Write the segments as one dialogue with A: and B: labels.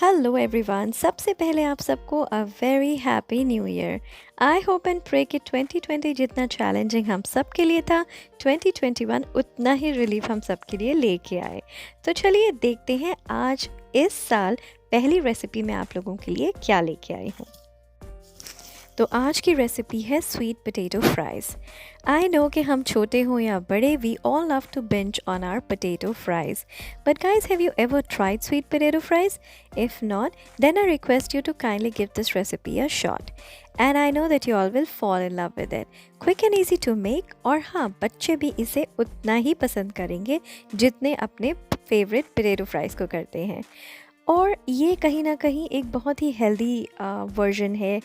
A: Hello everyone, सबसे पहले आप सबको a very happy new year. I hope and pray कि 2020 जितना चैलेंजिंग हम सब के लिए था, 2021 उतना ही रिलीफ हम सब के लिए लेके आए। तो चलिए देखते हैं आज इस साल पहली रेसिपी में आप लोगों के लिए क्या लेके आई हूँ। तो आज की रेसिपी है sweet potato fries. I know कि हम छोटे हों या बड़े, we all love to binge on our potato fries. But guys, have you ever tried sweet potato fries? If not, then I request you to kindly give this recipe a shot. And I know that you all will fall in love with it. Quick and easy to make, और हाँ, बच्चे भी इसे उतना ही पसंद करेंगे जितने अपने फेवरेट पोटैटो फ्राइज़ को करते हैं। और ये कहीं ना कहीं एक बहुत ही हेल्दी वर्जन है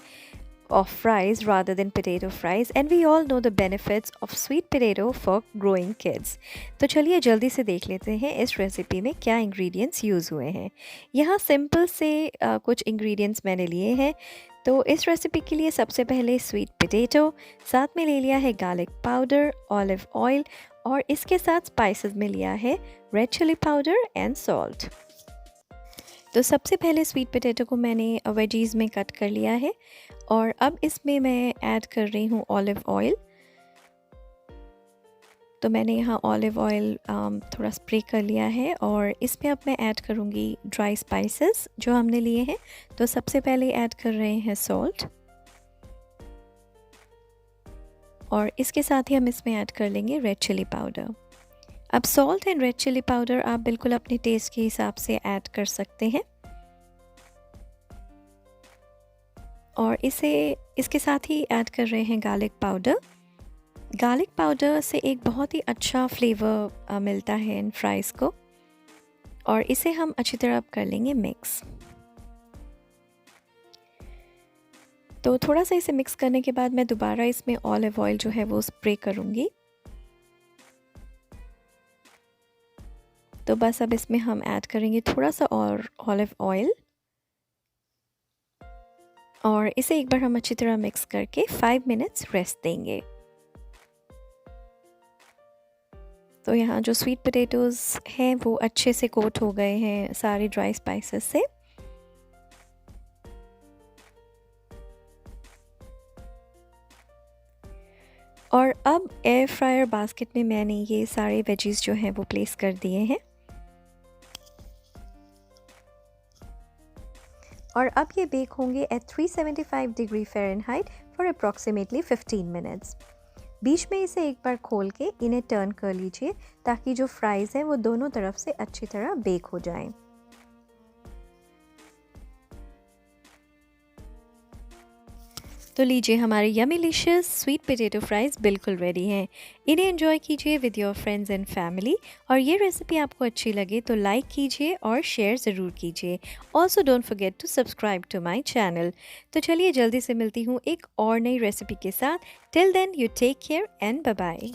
A: of fries rather than potato fries, and we all know the benefits of sweet potato for growing kids. तो चलिए जल्दी से देख लेते हैं इस रेसिपी में क्या इंग्रेडिएंट्स यूज़ हुए हैं। यहाँ सिंपल से कुछ इंग्रेडिएंट्स मैंने लिए हैं। तो इस रेसिपी के लिए सबसे पहले स्वीट पोटैटो, साथ में ले लिया है गार्लिक पाउडर, ऑलिव ऑयल, और इसके साथ स्पाइसेस में लिया है red chilli powder and salt. तो सबसे पहले स्वीट पोटैटो को मैंने वेजीज़ में कट कर लिया है, और अब इसमें मैं ऐड कर रही हूँ ऑलिव ऑयल। तो मैंने यहाँ ऑलिव ऑयल थोड़ा स्प्रे कर लिया है, और इसमें अब मैं ऐड करूँगी ड्राई स्पाइसेस जो हमने लिए हैं। तो सबसे पहले ऐड कर रहे हैं सॉल्ट, और इसके साथ ही हम इसमें ऐड कर लेंगे रेड चिली पाउडर। अब salt and red chilli powder आप बिल्कुल अपने टेस्ट के हिसाब से ऐड कर सकते हैं, और इसके साथ ही ऐड कर रहे हैं गार्लिक पाउडर। गार्लिक पाउडर से एक बहुत ही अच्छा फ्लेवर मिलता है इन फ्राइज़ को, और इसे हम अच्छी तरह कर लेंगे मिक्स। तो थोड़ा सा इसे मिक्स करने के बाद मैं दोबारा इसमें ऑलिव ऑयल जो है वो स्प्रे करूँगी। तो बस अब इसमें हम ऐड करेंगे थोड़ा सा और ऑलिव ऑयल, और इसे एक बार हम अच्छी तरह मिक्स करके 5 मिनट्स रेस्ट देंगे। तो यहाँ जो स्वीट पोटैटोज़ हैं वो अच्छे से कोट हो गए हैं सारे ड्राई स्पाइसेस से। और अब एयर फ्रायर बास्केट में मैंने ये सारे वेजीज़ जो हैं वो प्लेस कर दिए हैं, और अब ये बेक होंगे at 375 degree Fahrenheit for approximately 15 minutes. बीच में इसे एक बार खोल के इन्हें टर्न कर लीजिए ताकि जो फ्राइज़ हैं वो दोनों तरफ से अच्छी तरह बेक हो जाएं। तो लीजिए, हमारे yummy delicious sweet potato fries बिल्कुल रेडी हैं। इन्हें एंजॉय कीजिए with your friends and family, और ये रेसिपी आपको अच्छी लगे तो लाइक कीजिए और शेयर ज़रूर कीजिए। Also don't forget to subscribe to my channel. तो चलिए जल्दी से मिलती हूँ एक और नई रेसिपी के साथ। Till then, you take care and bye bye.